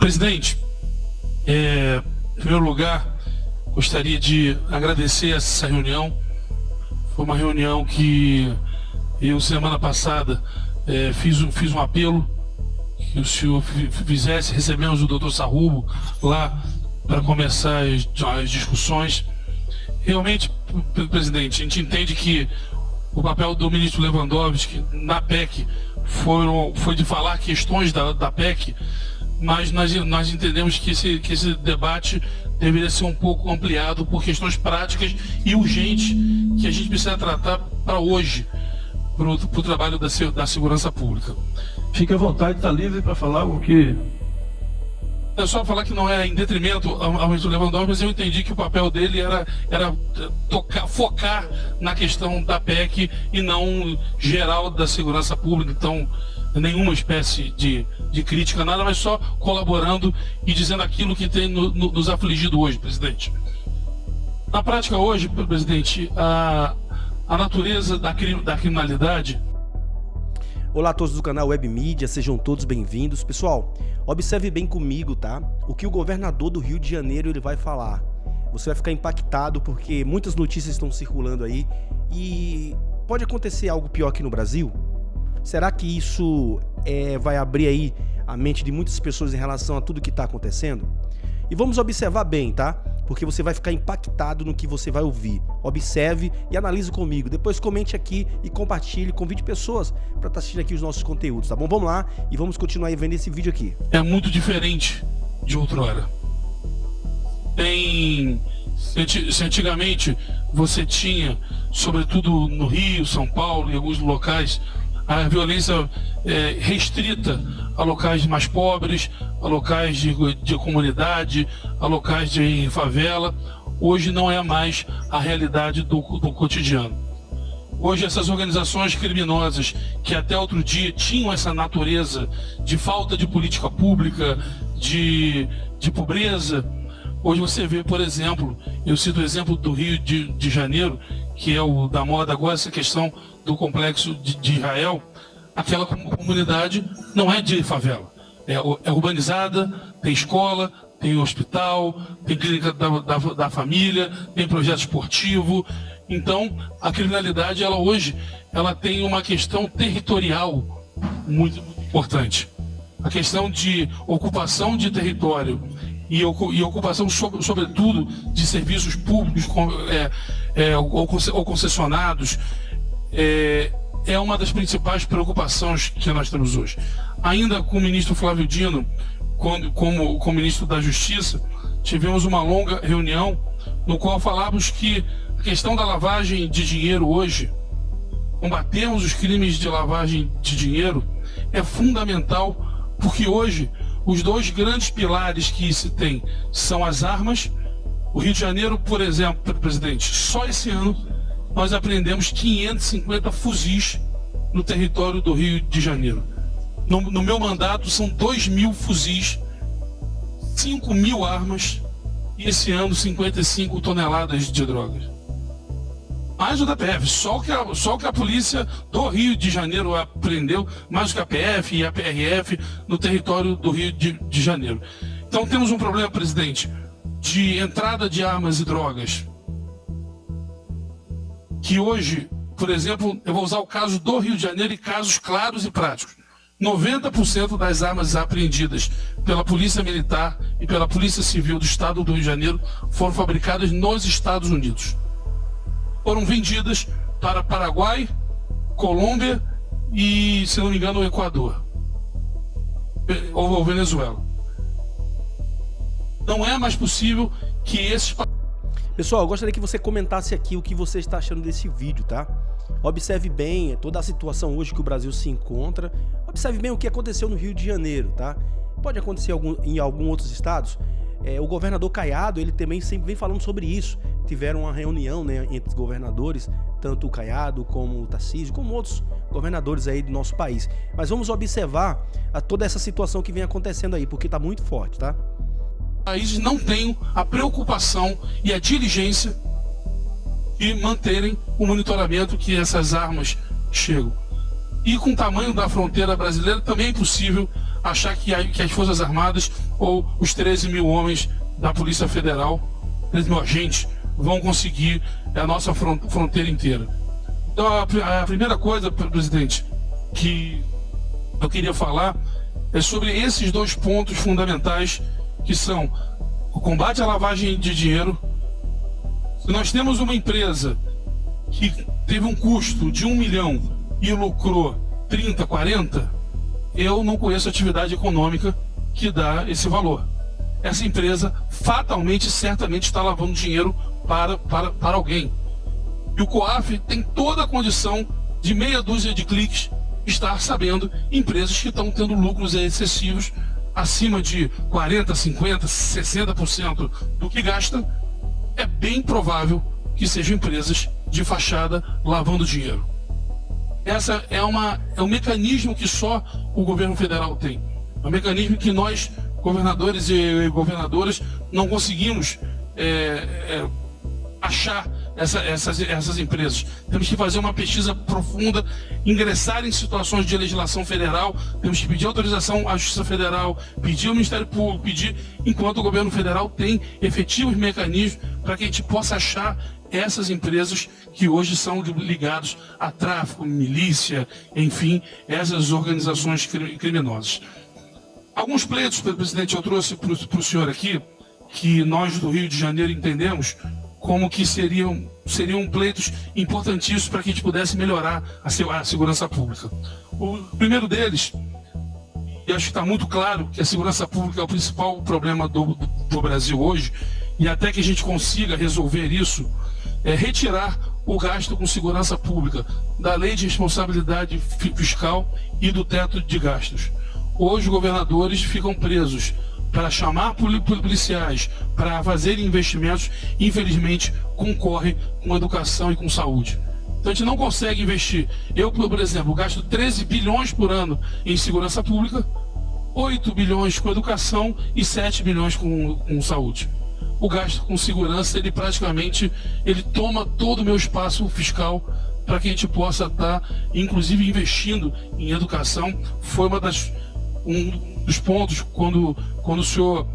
Presidente, em primeiro lugar, gostaria de agradecer essa reunião. Foi uma reunião que eu, semana passada, fiz um apelo que o senhor fizesse. Recebemos o doutor Sarrubo lá para começar as discussões. Realmente, presidente, a gente entende que o papel do ministro Lewandowski na PEC foi de falar questões da PEC, mas nós entendemos que esse debate deveria ser um pouco ampliado por questões práticas e urgentes que a gente precisa tratar para hoje, para o trabalho da segurança pública. Fique à vontade, está livre para falar o que... É só falar que não é em detrimento ao ministro Lewandowski, mas eu entendi que o papel dele era focar na questão da PEC e não geral da segurança pública. Então, nenhuma espécie de crítica, nada, mas só colaborando e dizendo aquilo que tem nos afligido hoje, presidente. Na prática hoje, presidente, a natureza da criminalidade... Olá a todos do canal Web Mídia, sejam todos bem-vindos. Pessoal, observe bem comigo, tá? O que o governador do Rio de Janeiro ele vai falar. Você vai ficar impactado porque muitas notícias estão circulando aí e pode acontecer algo pior aqui no Brasil? Será que isso vai abrir aí a mente de muitas pessoas em relação a tudo que está acontecendo? E vamos observar bem, tá? Porque você vai ficar impactado no que você vai ouvir. Observe e analise comigo. Depois comente aqui e compartilhe, convide pessoas para estar assistindo aqui os nossos conteúdos, tá bom? Vamos lá e vamos continuar vendo esse vídeo aqui. É muito diferente de outrora. Se antigamente você tinha, sobretudo no Rio, São Paulo e alguns locais, a violência restrita a locais mais pobres, a locais de comunidade, a locais de favela. Hoje não é mais a realidade do cotidiano. Hoje essas organizações criminosas que até outro dia tinham essa natureza de falta de política pública, de pobreza, hoje você vê, por exemplo, eu cito o exemplo do Rio de Janeiro, que é o da moda agora, essa questão do complexo de Israel. Aquela comunidade não é de favela, é urbanizada, tem escola, tem hospital, tem clínica da família, tem projeto esportivo. Então, a criminalidade, hoje, ela tem uma questão territorial muito importante. A questão de ocupação de território e ocupação, sobretudo, de serviços públicos ou concessionados, é uma das principais preocupações que nós temos hoje. Ainda com o ministro Flávio Dino, como ministro da Justiça, tivemos uma longa reunião no qual falávamos que a questão da lavagem de dinheiro hoje, combatermos os crimes de lavagem de dinheiro, é fundamental, porque hoje os dois grandes pilares que se tem são as armas. O Rio de Janeiro, por exemplo, presidente, só esse ano nós apreendemos 550 fuzis no território do Rio de Janeiro. No meu mandato são 2.000 fuzis, 5.000 armas e esse ano 55 toneladas de drogas. Mais o da PF, só o que a polícia do Rio de Janeiro apreendeu, mais o que a PF e a PRF no território do Rio de Janeiro. Então temos um problema, presidente, de entrada de armas e drogas, que hoje, por exemplo, eu vou usar o caso do Rio de Janeiro e casos claros e práticos. 90% das armas apreendidas pela Polícia Militar e pela Polícia Civil do Estado do Rio de Janeiro foram fabricadas nos Estados Unidos. Foram vendidas para Paraguai, Colômbia e, se não me engano, o Equador ou Venezuela. Não é mais possível que esses... Pessoal, eu gostaria que você comentasse aqui o que você está achando desse vídeo, tá? Observe bem toda a situação hoje que o Brasil se encontra. Observe bem o que aconteceu no Rio de Janeiro, tá? Pode acontecer em alguns outros estados. O governador Caiado, ele também sempre vem falando sobre isso. Tiveram uma reunião, né, entre os governadores, tanto o Caiado como o Tarcísio, como outros governadores aí do nosso país. Mas vamos observar toda essa situação que vem acontecendo aí, porque está muito forte, tá? Países não têm a preocupação e a diligência de manterem o monitoramento que essas armas chegam. E com o tamanho da fronteira brasileira também é impossível achar que as Forças Armadas ou os 13 mil homens da Polícia Federal, 13 mil agentes, vão conseguir a nossa fronteira inteira. Então, a primeira coisa, presidente, que eu queria falar é sobre esses dois pontos fundamentais, que são o combate à lavagem de dinheiro. Se nós temos uma empresa que teve um custo de 1 milhão e lucrou 30, 40, eu não conheço atividade econômica que dá esse valor. Essa empresa fatalmente, certamente está lavando dinheiro para alguém. E o COAF tem toda a condição de meia dúzia de cliques estar sabendo empresas que estão tendo lucros excessivos acima de 40%, 50%, 60% do que gasta. É bem provável que sejam empresas de fachada lavando dinheiro. Essa é um mecanismo que só o governo federal tem. É um mecanismo que nós, governadores e governadoras, não conseguimos achar essas empresas. Temos que fazer uma pesquisa profunda, ingressar em situações de legislação federal, temos que pedir autorização à Justiça Federal, pedir ao Ministério Público, pedir, enquanto o governo federal tem efetivos mecanismos para que a gente possa achar essas empresas que hoje são ligadas a tráfico, milícia, enfim, essas organizações criminosas. Alguns pleitos, presidente, eu trouxe para o senhor aqui, que nós do Rio de Janeiro entendemos como que seriam pleitos importantíssimos para que a gente pudesse melhorar a segurança pública. O primeiro deles, e acho que está muito claro que a segurança pública é o principal problema do Brasil hoje, e até que a gente consiga resolver isso, é retirar o gasto com segurança pública da Lei de Responsabilidade Fiscal e do teto de gastos. Hoje, governadores ficam presos para chamar policiais, para fazer investimentos, infelizmente, concorre com educação e com saúde. Então a gente não consegue investir. Eu, por exemplo, gasto 13 bilhões por ano em segurança pública, 8 bilhões com educação e 7 bilhões com saúde. O gasto com segurança, ele praticamente toma todo o meu espaço fiscal para que a gente possa estar, inclusive, investindo em educação. Foi um dos pontos quando o senhor,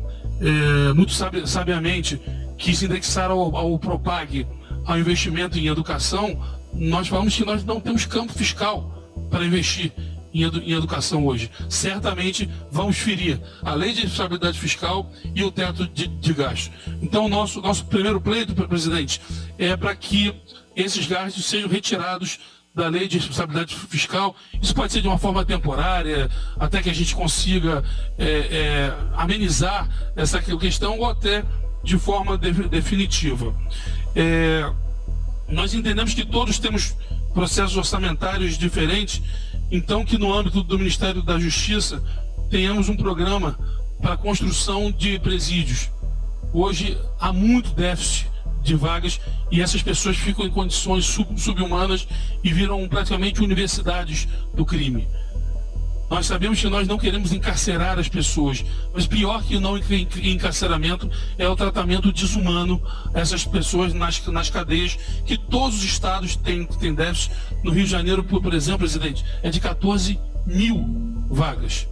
muito sabiamente, quis indexar ao Propag, ao investimento em educação. Nós falamos que nós não temos campo fiscal para investir em educação hoje. Certamente vamos ferir a Lei de Responsabilidade Fiscal e o teto de gastos. Então, nosso primeiro pleito, presidente, é para que esses gastos sejam retirados da Lei de Responsabilidade Fiscal. Isso pode ser de uma forma temporária, até que a gente consiga amenizar essa questão, ou até de forma definitiva. Nós entendemos que todos temos processos orçamentários diferentes, então que no âmbito do Ministério da Justiça tenhamos um programa para a construção de presídios. Hoje há muito déficit de vagas e essas pessoas ficam em condições subhumanas e viram praticamente universidades do crime. Nós sabemos que nós não queremos encarcerar as pessoas, mas pior que não encarceramento é o tratamento desumano a essas pessoas nas cadeias, que todos os estados têm déficit. No Rio de Janeiro, por exemplo, presidente, é de 14 mil vagas.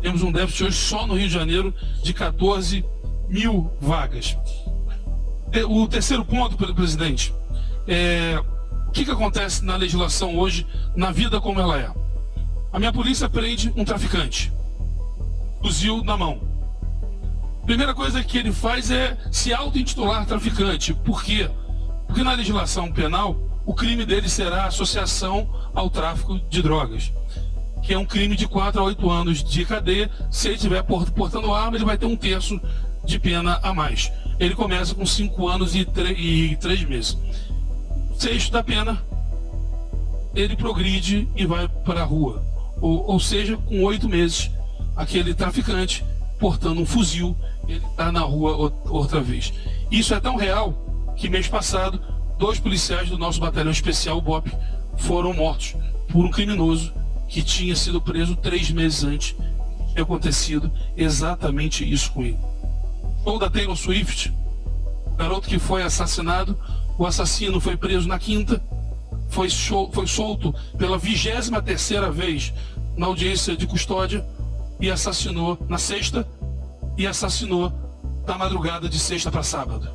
Temos um déficit hoje só no Rio de Janeiro de 14 mil vagas. O terceiro ponto, presidente, o que acontece na legislação hoje, na vida como ela é? A minha polícia prende um traficante, fuzil na mão. Primeira coisa que ele faz é se auto-intitular traficante. Por quê? Porque na legislação penal, o crime dele será associação ao tráfico de drogas, que é um crime de 4 a 8 anos de cadeia. Se ele estiver portando arma, ele vai ter 1/3 de pena a mais. Ele começa com 5 anos e 3 meses. Sexto da pena, ele progride e vai para a rua. Ou seja, com 8 meses, aquele traficante portando um fuzil, ele está na rua outra vez. Isso é tão real que mês passado, 2 policiais do nosso batalhão especial, o BOP, foram mortos por um criminoso que tinha sido preso 3 meses antes. Tinha acontecido exatamente isso com ele. O da Taylor Swift, o garoto que foi assassinado, o assassino foi preso na quinta, foi solto pela 23ª vez na audiência de custódia e assassinou na sexta e assassinou na madrugada de sexta para sábado.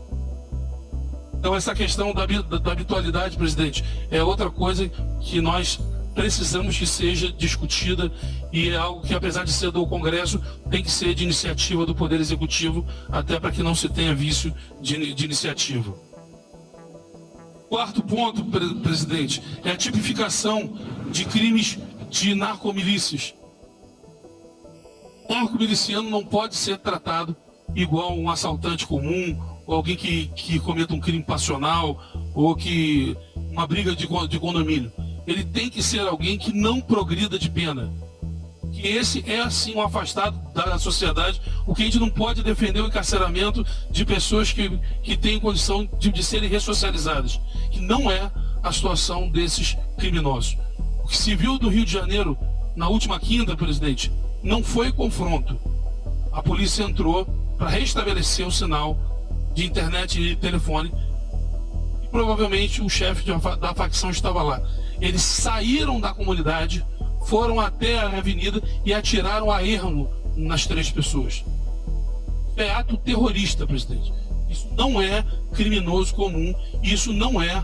Então essa questão da habitualidade, presidente, é outra coisa que nós precisamos que seja discutida e é algo que, apesar de ser do Congresso, tem que ser de iniciativa do Poder Executivo, até para que não se tenha vício de iniciativa. Quarto ponto, presidente, é a tipificação de crimes de narcomilícias. O narcomiliciano não pode ser tratado igual um assaltante comum, ou alguém que cometa um crime passional, ou que uma briga de condomínio. Ele tem que ser alguém que não progrida de pena. Que esse é, assim, um afastado da sociedade. O que a gente não pode defender é o encarceramento de pessoas que têm condição de serem ressocializadas. Que não é a situação desses criminosos. O que se viu do Rio de Janeiro na última quinta, presidente, não foi confronto. A polícia entrou para restabelecer o sinal de internet e telefone. E provavelmente o chefe da facção estava lá. Eles saíram da comunidade, foram até a avenida e atiraram a ermo nas 3 pessoas. É ato terrorista, presidente. Isso não é criminoso comum, isso não é,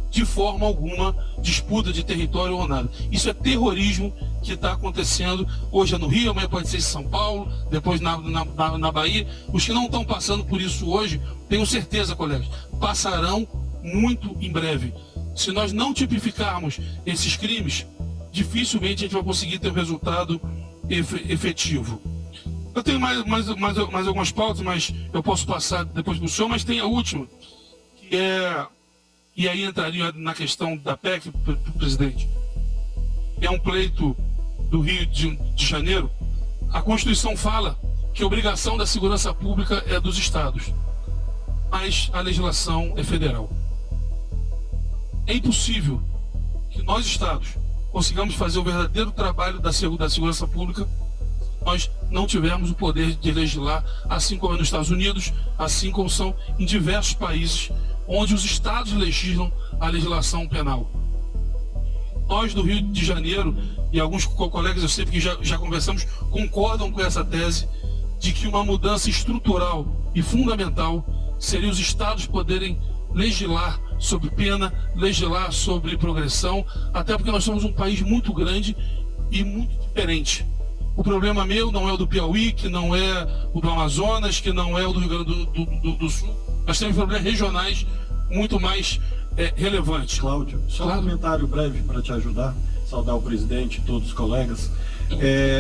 de forma alguma, disputa de território ou nada. Isso é terrorismo que está acontecendo hoje no Rio, amanhã pode ser em São Paulo, depois na Bahia. Os que não estão passando por isso hoje, tenho certeza, colegas, passarão muito em breve. Se nós não tipificarmos esses crimes, dificilmente a gente vai conseguir ter um resultado efetivo. Eu tenho mais algumas pautas, mas eu posso passar depois para o senhor, mas tem a última, que é, e aí entraria na questão da PEC, presidente, é um pleito do Rio de Janeiro. A Constituição fala que a obrigação da segurança pública é dos estados, mas a legislação é federal. É impossível que nós, estados, consigamos fazer o verdadeiro trabalho da segurança pública se nós não tivermos o poder de legislar, assim como é nos Estados Unidos, assim como são em diversos países, onde os estados legislam a legislação penal. Nós do Rio de Janeiro, e alguns colegas eu sei que já conversamos, concordam com essa tese de que uma mudança estrutural e fundamental seria os estados poderem legislar sobre pena, legislar sobre progressão, até porque nós somos um país muito grande e muito diferente. O problema meu não é o do Piauí, que não é o do Amazonas, que não é o do Rio Grande do Sul. Nós temos problemas regionais muito mais relevantes. Cláudio, só um comentário breve para te ajudar, saudar o presidente e todos os colegas,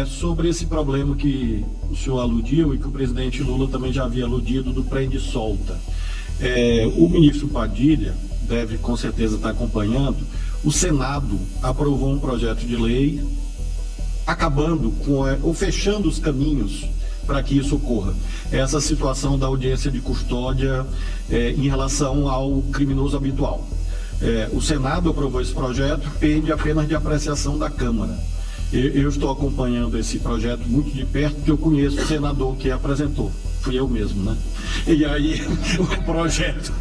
sobre esse problema que o senhor aludiu e que o presidente Lula também já havia aludido do prende e solta. O ministro Padilha deve com certeza estar acompanhando. O Senado aprovou um projeto de lei acabando ou fechando os caminhos para que isso ocorra. Essa situação da audiência de custódia em relação ao criminoso habitual. O Senado aprovou esse projeto, pende apenas de apreciação da Câmara. Eu estou acompanhando esse projeto muito de perto, porque eu conheço o senador que apresentou. Fui eu mesmo, né? E aí o projeto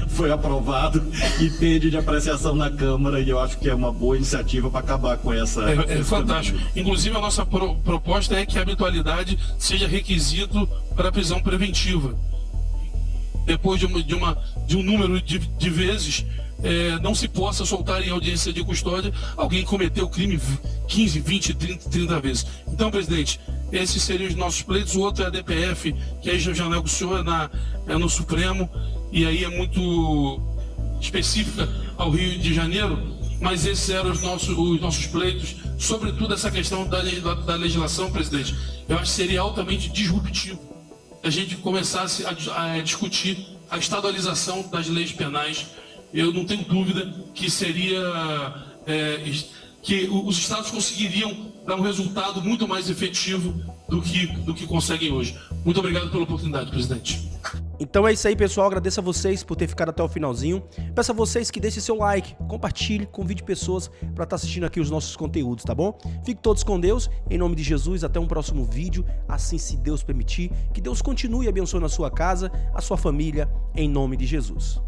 foi aprovado e pende de apreciação na Câmara, e eu acho que é uma boa iniciativa para acabar com essa... É fantástico. Inclusive a nossa proposta é que a habitualidade seja requisito para a prisão preventiva. Depois de um número de vezes, não se possa soltar em audiência de custódia alguém que cometeu o crime 15, 20, 30 vezes. Então, presidente, esses seriam os nossos pleitos. O outro é a DPF, que aí já negociou no Supremo, e aí é muito específica ao Rio de Janeiro, mas esses eram os nossos pleitos, sobretudo essa questão da legislação, presidente. Eu acho que seria altamente disruptivo a gente começasse a discutir a estadualização das leis penais. Eu não tenho dúvida que seria que os estados conseguiriam dar um resultado muito mais efetivo do que conseguem hoje. Muito obrigado pela oportunidade, presidente. Então é isso aí, pessoal. Agradeço a vocês por ter ficado até o finalzinho. Peço a vocês que deixem seu like, compartilhe, convide pessoas para estar assistindo aqui os nossos conteúdos, tá bom? Fiquem todos com Deus, em nome de Jesus. Até um próximo vídeo, assim se Deus permitir. Que Deus continue abençoando a sua casa, a sua família, em nome de Jesus.